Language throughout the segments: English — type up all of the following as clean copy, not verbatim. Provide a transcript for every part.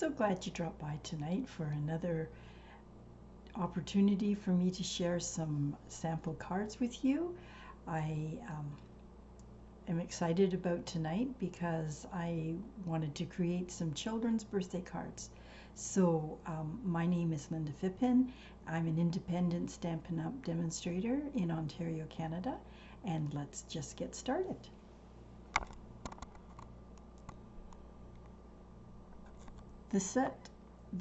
So glad you dropped by tonight for another opportunity for me to share some sample cards with you. I am excited about tonight because I wanted to create some children's birthday cards. So my name is Linda Phippen. I'm an independent Stampin' Up demonstrator in Ontario, Canada, and let's just get started. The set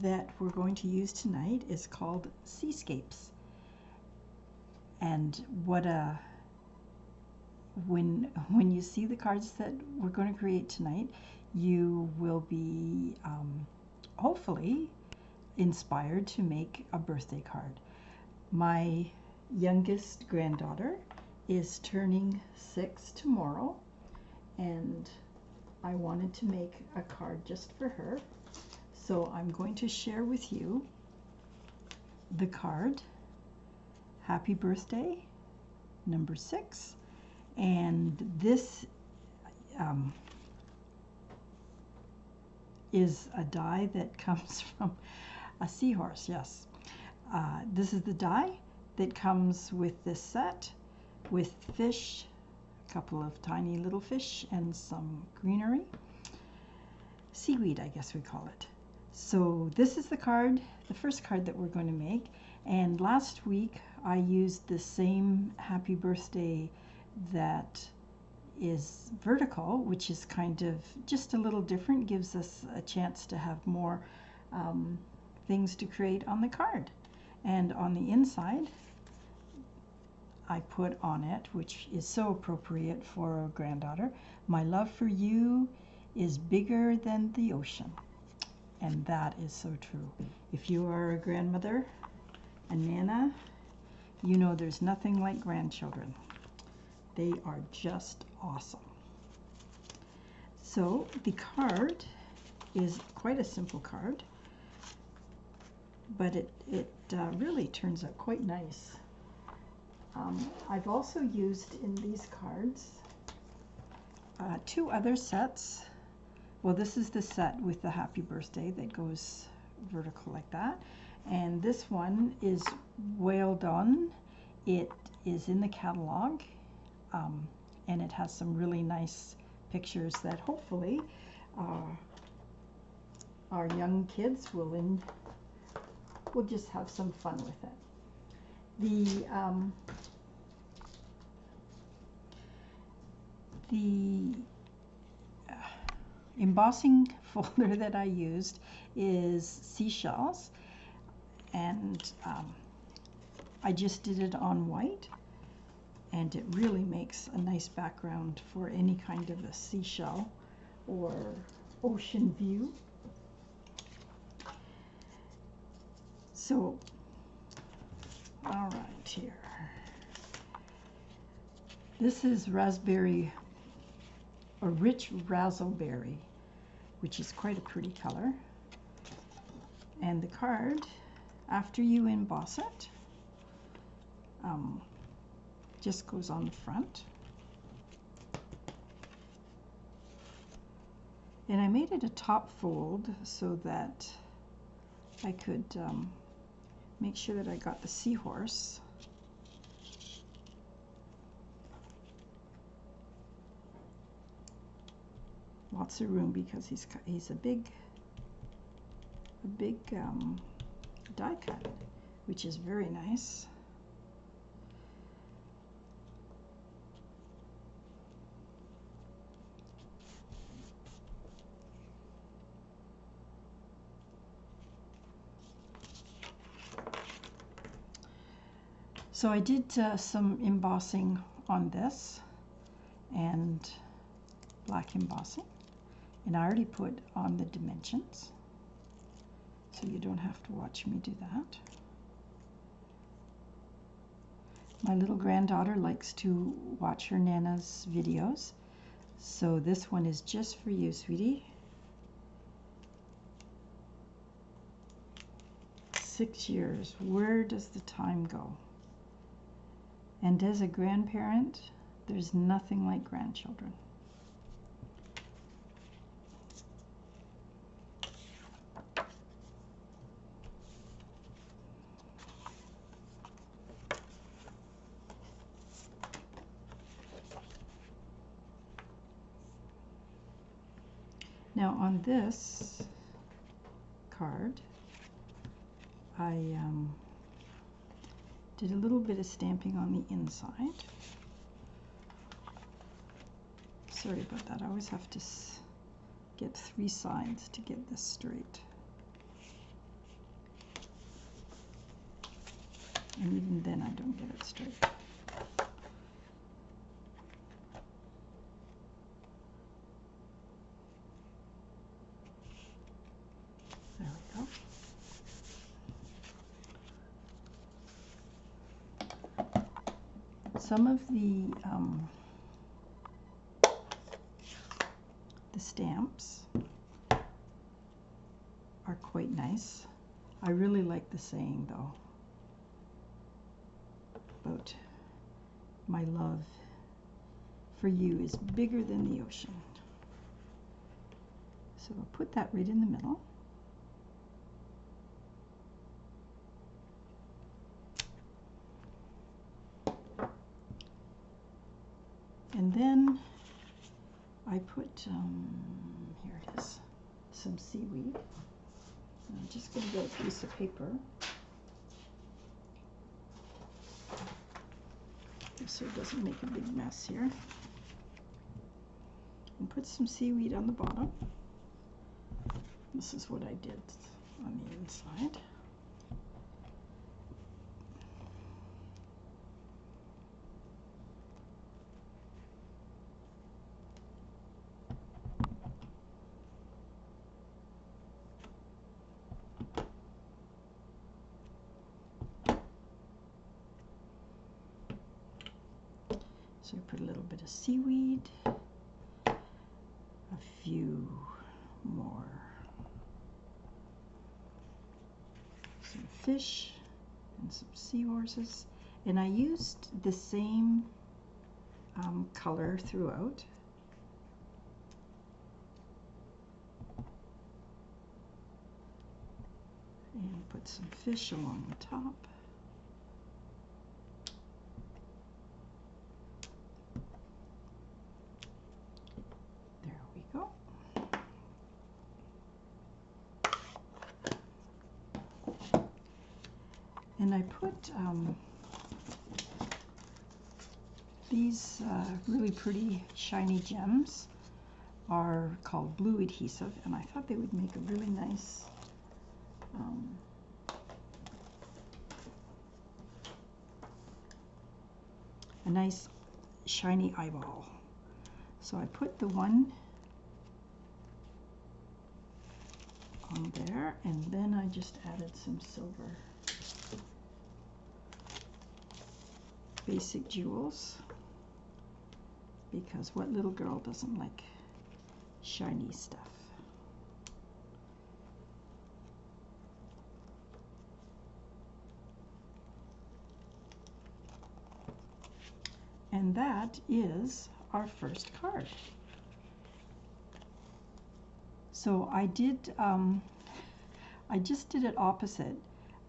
that we're going to use tonight is called Seascapes. And when you see the cards that we're going to create tonight, you will be hopefully inspired to make a birthday card. My youngest granddaughter is turning 6 tomorrow, and I wanted to make a card just for her. So I'm going to share with you the card, Happy Birthday, number 6. And this is a die that comes from a seahorse, yes. This is the die that comes with this set, with fish, a couple of tiny little fish, and some greenery. Seaweed, I guess we call it. So this is the card, the first card that we're going to make. And last week I used the same Happy Birthday that is vertical, which is kind of just a little different, gives us a chance to have more things to create on the card. And on the inside I put on it, which is so appropriate for a granddaughter, my love for you is bigger than the ocean. And that is so true. If you are a grandmother, a nana, you know there's nothing like grandchildren. They are just awesome. So the card is quite a simple card, but it really turns out quite nice. I've also used in these cards 2 other sets. Well, this is the set with the Happy Birthday that goes vertical like that. And this one is well done. It is in the catalog, and it has some really nice pictures that hopefully our young kids will just have some fun with it. The embossing folder that I used is seashells, and I just did it on white, and it really makes a nice background for any kind of a seashell or ocean view. So, all right, here. This is raspberry, a rich razzleberry, which is quite a pretty color. And the card, after you emboss it, just goes on the front. And I made it a top fold so that I could make sure that I got the seahorse. Lots of room because he's a big die cut, which is very nice. So I did some embossing on this, and black embossing. And I already put on the dimensions, so you don't have to watch me do that. My little granddaughter likes to watch her Nana's videos, so this one is just for you, sweetie. 6 years, where does the time go? And as a grandparent, there's nothing like grandchildren. Now on this card, I did a little bit of stamping on the inside. Sorry about that. I always have to get 3 sides to get this straight. And even then I don't get it straight. There we go. Some of the stamps are quite nice. I really like the saying though about my love for you is bigger than the ocean. So I'll put that right in the middle. And then I put, here it is, some seaweed. And I'm just going to get a piece of paper. So it doesn't make a big mess here. And put some seaweed on the bottom. This is what I did on the inside. So I put a little bit of seaweed, a few more, some fish and some seahorses, and I used the same color throughout. And put some fish along the top. And I put these really pretty shiny gems are called blue adhesive, and I thought they would make a really nice shiny eyeball. So I put the one on there, and then I just added some silver. Basic jewels, because what little girl doesn't like shiny stuff? And that is our first card. So I did, I just did it opposite.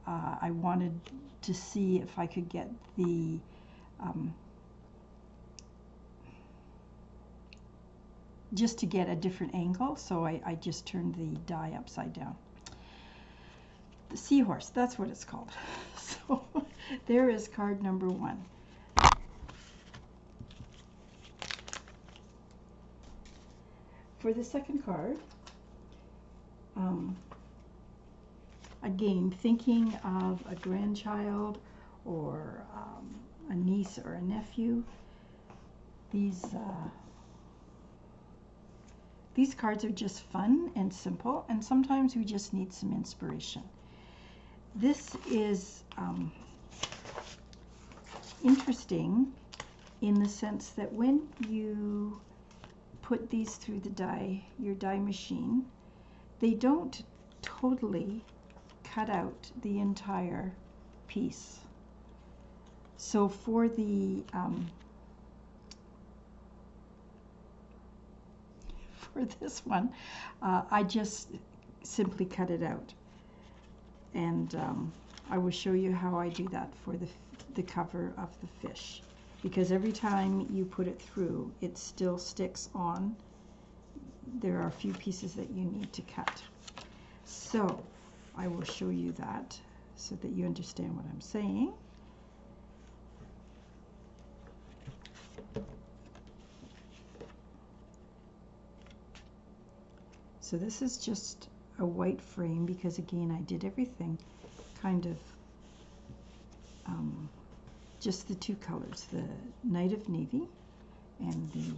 I wanted to see if I could get the just to get a different angle, so I just turned the die upside down. The Seahorse, that's what it's called. So there is card number 1. For the second card, again, thinking of a grandchild or a niece or a nephew, these cards are just fun and simple, and sometimes we just need some inspiration. This is interesting in the sense that when you put these through your die machine, they don't totally cut out the entire piece. So for the for this one, I just simply cut it out, and I will show you how I do that for the cover of the fish, because every time you put it through, it still sticks on there are a few pieces that you need to cut. So I will show you that so that you understand what I'm saying. So this is just a white frame because, again, I did everything kind of just the two colors, the Night of Navy and the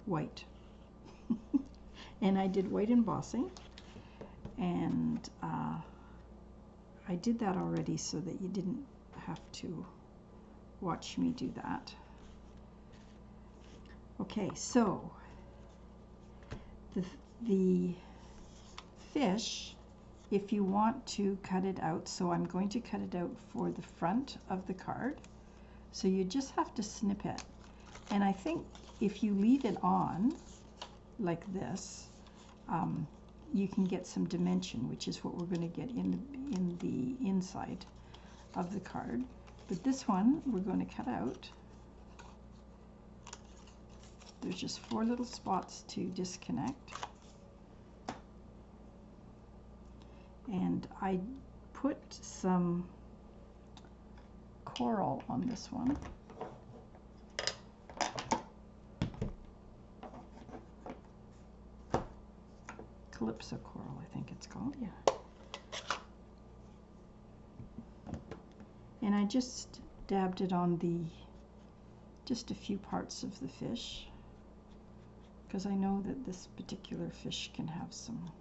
white. And I did white embossing, and I did that already so that you didn't have to watch me do that. Okay, so the fish, if you want to cut it out, so I'm going to cut it out for the front of the card. So you just have to snip it. And I think if you leave it on like this, you can get some dimension, which is what we're going to get in the inside of the card. But this one we're going to cut out. There's just 4 little spots to disconnect. And I put some coral on this one. Calypso coral, I think it's called, yeah. And I just dabbed it on just a few parts of the fish, because I know that this particular fish can have some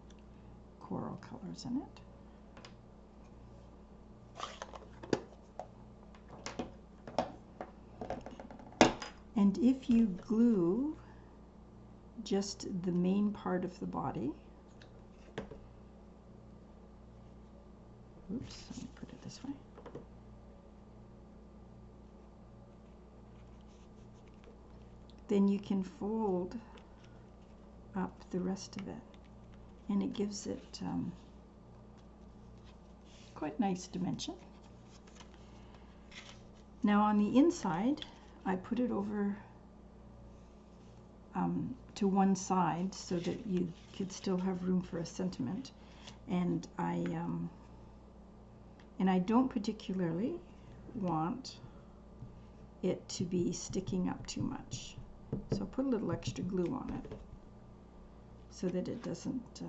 coral colors in it. And if you glue just the main part of the body, oops, let me put it this way. Then you can fold up the rest of it, and it gives it quite nice dimension. Now on the inside, I put it over to one side so that you could still have room for a sentiment, and I don't particularly want it to be sticking up too much, so put a little extra glue on it so that it doesn't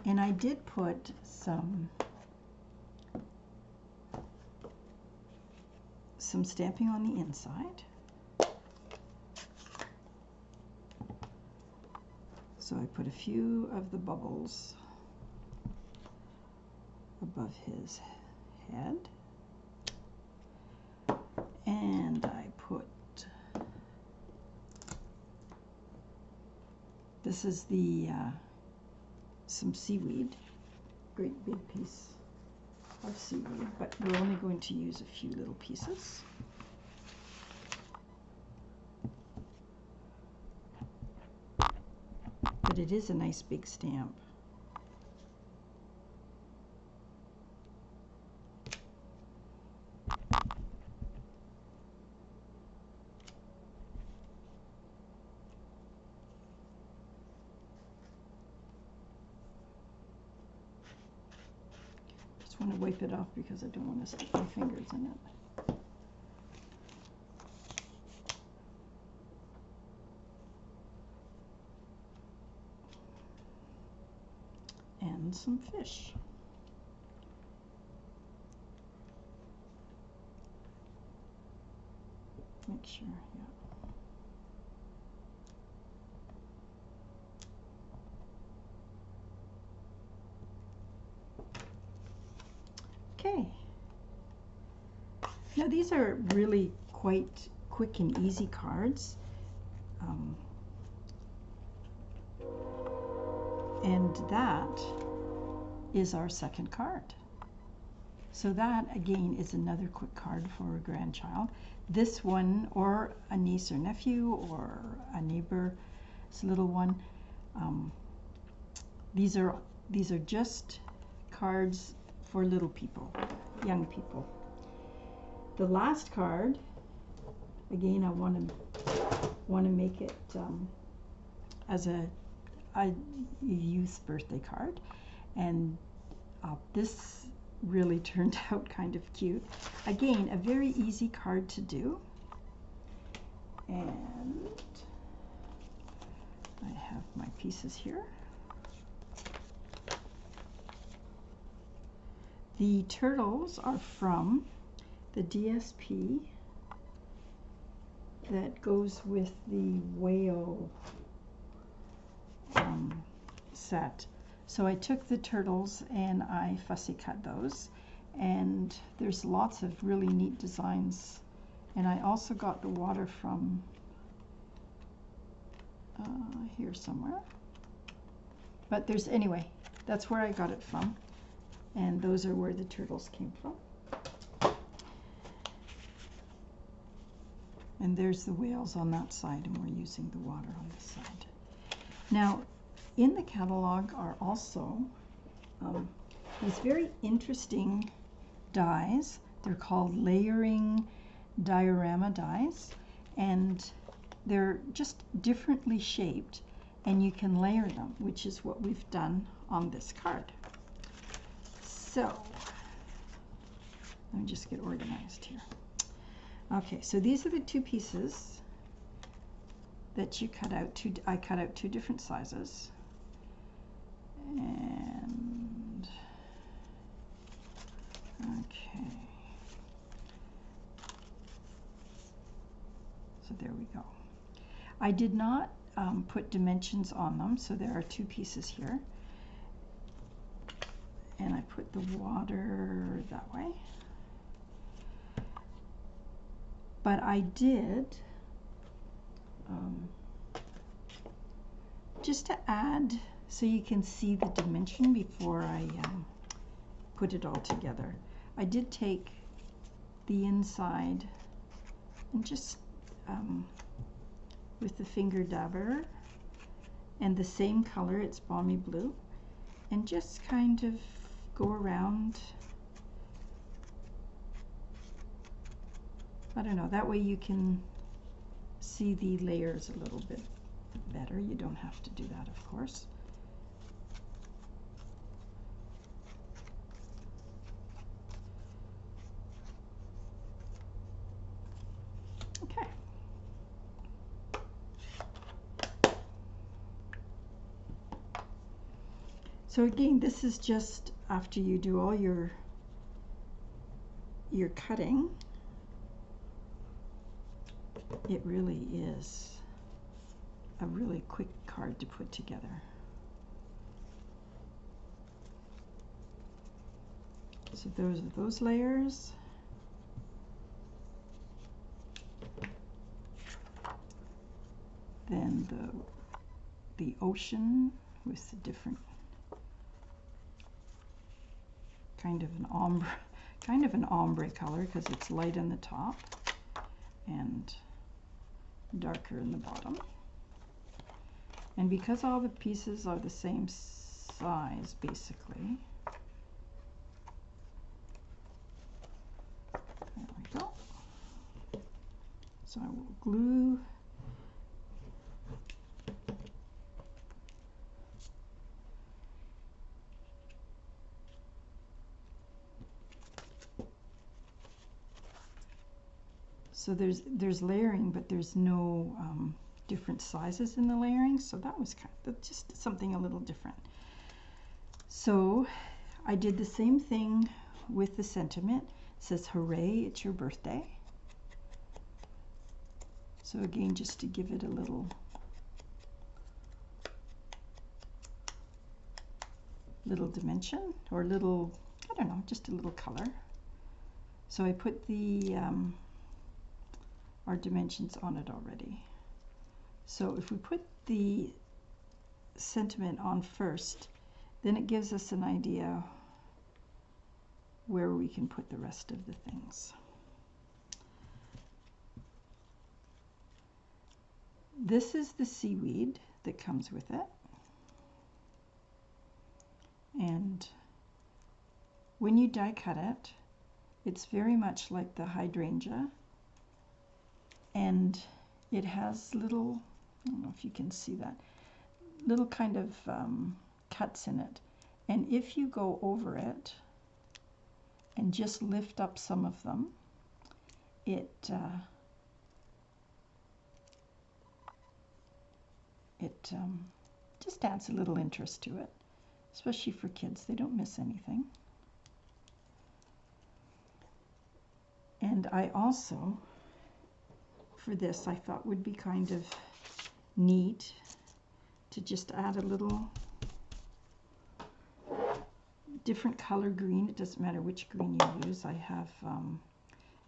and I did put some stamping on the inside. So I put a few of the bubbles above his head, and I put, this is the some seaweed, great big piece of seaweed, but we're only going to use a few little pieces. But it is a nice big stamp. Just want to wipe it off because I don't want to stick my fingers in it. And some fish. Make sure, yeah. Okay. Now these are really quite quick and easy cards. And that is our second card. So that, again, is another quick card for a grandchild. This one, or a niece or nephew, or a neighbor's little one. These are just cards for little people, young people. The last card, again, I want to make it as a youth birthday card, and this really turned out kind of cute. Again, a very easy card to do, and I have my pieces here. The turtles are from the DSP that goes with the whale set. So I took the turtles and I fussy cut those, and there's lots of really neat designs. And I also got the water from here somewhere, but there's, anyway, that's where I got it from, and those are where the turtles came from. And there's the whales on that side, and we're using the water on this side. Now, in the catalog are also these very interesting dies. They're called layering diorama dies, and they're just differently shaped, and you can layer them, which is what we've done on this card. So, let me just get organized here. Okay, so these are the two pieces that you cut out. I cut out two different sizes. And okay, so there we go. I did not put dimensions on them, so there are two pieces here, and I put the water that way. But I did just to add, so you can see the dimension before I put it all together. I did take the inside and just with the finger dabber and the same color, it's balmy blue, and just kind of go around. I don't know, that way you can see the layers a little bit better. You don't have to do that, of course. Okay. So again, this is just after you do all your cutting. It really is a really quick card to put together. So those are those layers. Then the ocean with the different kind of an ombre color, because it's light on the top and darker in the bottom. And because all the pieces are the same size, basically, there we go. So I will glue so there's layering, but there's no different sizes in the layering, so that was kind of just something a little different. So I did the same thing with the sentiment. It says, "Hooray, it's your birthday." So again, just to give it a little dimension, or little, I don't know, just a little color. So I put the our dimensions on it already. So if we put the sentiment on first, then it gives us an idea where we can put the rest of the things. This is the seaweed that comes with it. And when you die cut it, it's very much like the hydrangea, and it has little, I don't know if you can see that, little kind of cuts in it. And if you go over it and just lift up some of them, it just adds a little interest to it, especially for kids. They don't miss anything. And I also, for this, I thought would be kind of neat to just add a little different color green. It doesn't matter which green you use. I have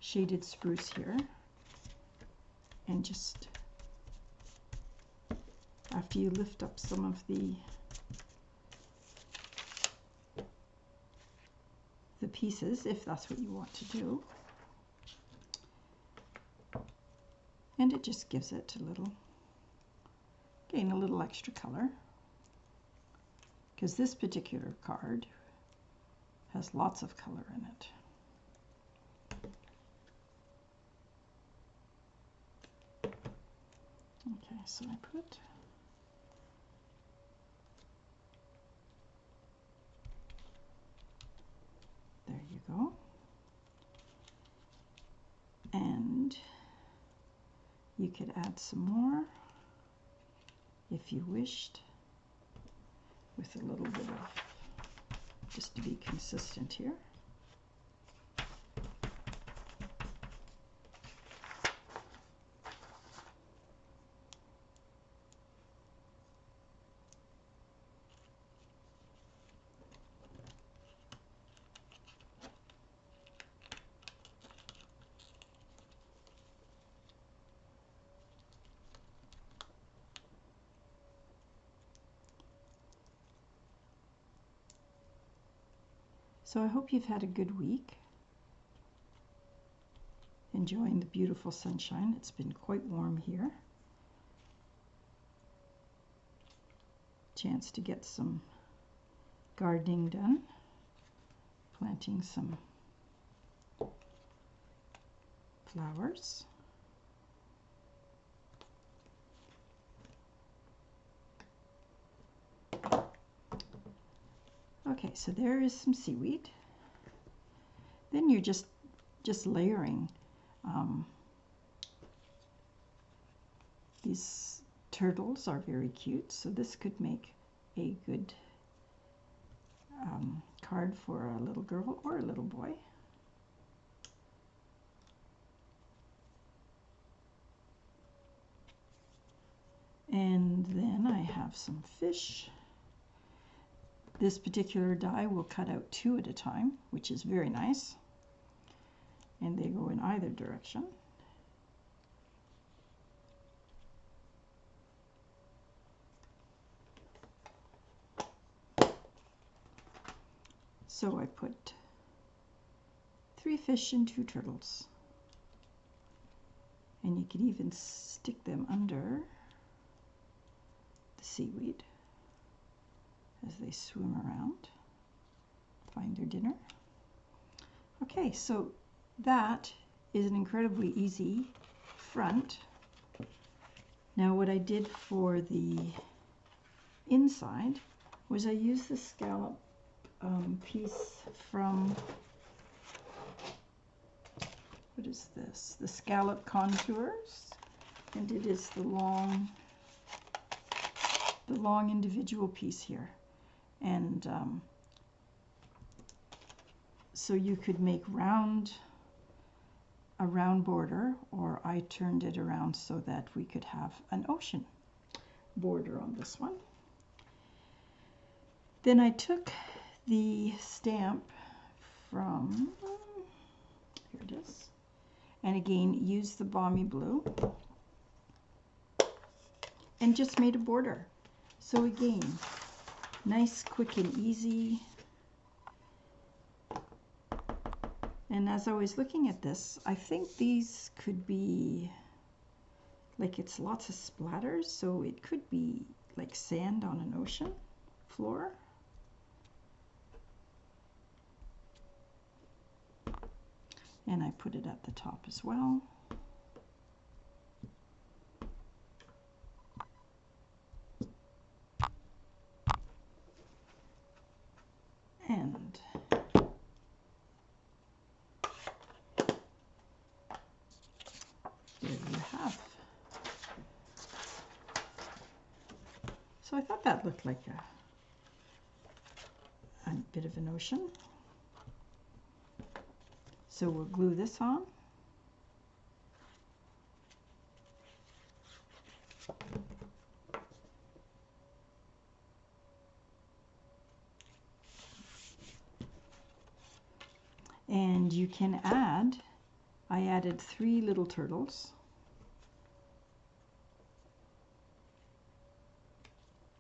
shaded spruce here, and just after you lift up some of the pieces, if that's what you want to do, and it just gives it a little, again, a little extra color, because this particular card has lots of color in it. Okay, so I put there you go. And you could add some more if you wished, with a little bit of, just to be consistent here. So I hope you've had a good week, enjoying the beautiful sunshine. It's been quite warm here. Chance to get some gardening done, planting some flowers. Okay, so there is some seaweed. Then you're just layering these turtles are very cute, so this could make a good card for a little girl or a little boy. And then I have some fish. This particular die will cut out 2 at a time, which is very nice. And they go in either direction. So I put 3 fish and 2 turtles. And you can even stick them under the seaweed as they swim around, find their dinner. Okay, so that is an incredibly easy front. Now what I did for the inside was I used the scallop piece from, what is this? The Scallop Contours, and it is the long individual piece here. And so you could make a round border, or I turned it around so that we could have an ocean border on this one. Then I took the stamp from, here it is, and again used the balmy blue and just made a border. So again, nice, quick and easy. And as I was looking at this, I think these could be, like, it's lots of splatters, so it could be like sand on an ocean floor. And I put it at the top as well. And there you have. So I thought that looked like a bit of an ocean. So we'll glue this on. And you can add, I added 3 little turtles.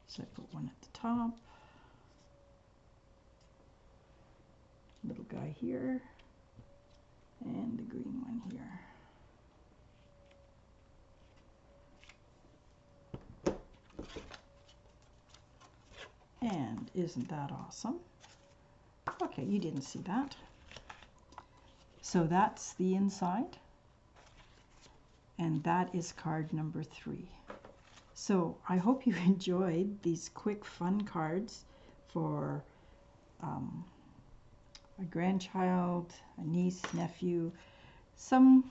So I put one at the top, little guy here, and the green one here. And isn't that awesome? Okay, you didn't see that. So that's the inside, and that is card number 3. So I hope you enjoyed these quick fun cards for a grandchild, a niece, nephew, some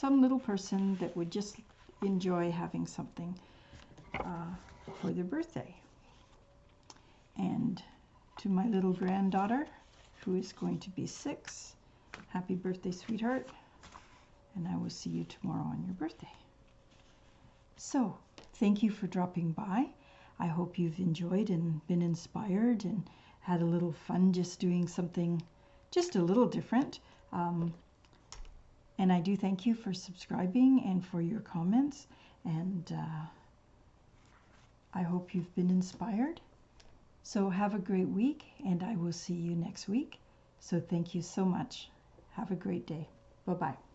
little person that would just enjoy having something for their birthday. And to my little granddaughter, who is going to be 6, happy birthday, sweetheart, and I will see you tomorrow on your birthday. So, thank you for dropping by. I hope you've enjoyed and been inspired and had a little fun just doing something just a little different. And I do thank you for subscribing and for your comments. And I hope you've been inspired. So have a great week, and I will see you next week. So thank you so much. Have a great day. Bye-bye.